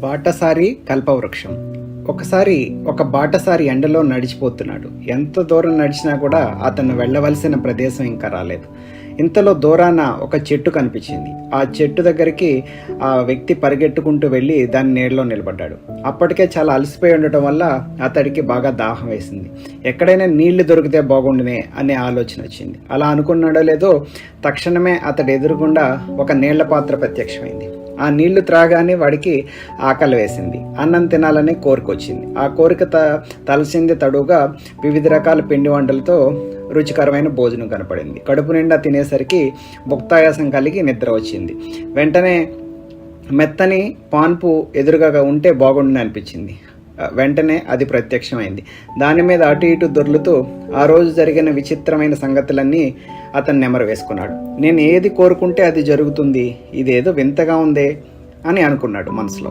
బాటసారి కల్పవృక్షం. ఒకసారి ఒక బాటసారి ఎండలో నడిచిపోతున్నాడు. ఎంత దూరం నడిచినా కూడా అతను వెళ్ళవలసిన ప్రదేశం ఇంకా రాలేదు. ఇంతలో దూరాన ఒక చెట్టు కనిపించింది. ఆ చెట్టు దగ్గరికి ఆ వ్యక్తి పరిగెట్టుకుంటూ వెళ్ళి దాని నీడలో నిలబడ్డాడు. అప్పటికే చాలా అలసిపోయి ఉండటం వల్ల అతడికి బాగా దాహం వేసింది. ఎక్కడైనా నీళ్లు దొరికితే బాగుండునే అనే ఆలోచన వచ్చింది. అలా అనుకున్నాడో లేదో తక్షణమే అతడి ఎదురుగుండా ఒక నీళ్ల పాత్ర ప్రత్యక్షమైంది. ఆ నీళ్లు త్రాగానే వాడికి ఆకలి వేసింది. అన్నం తినాలనే కోరిక వచ్చింది. ఆ కోరిక తలసింది తడుగా వివిధ రకాల పిండి వంటలతో రుచికరమైన భోజనం కనపడింది. కడుపు నిండా తినేసరికి భుక్తాయాసం కలిగి నిద్ర వచ్చింది. వెంటనే మెత్తని పాన్పు ఎదురుగా ఉంటే బాగుండుని అనిపించింది. వెంటనే అది ప్రత్యక్షమైంది. దాని మీద అటు ఇటు దొర్లుతూ ఆ రోజు జరిగిన విచిత్రమైన సంగతులన్నీ అతను నెమరు వేసుకున్నాడు. నేను ఏది కోరుకుంటే అది జరుగుతుంది, ఇదేదో వింతగా ఉందే అని అనుకున్నాడు మనసులో.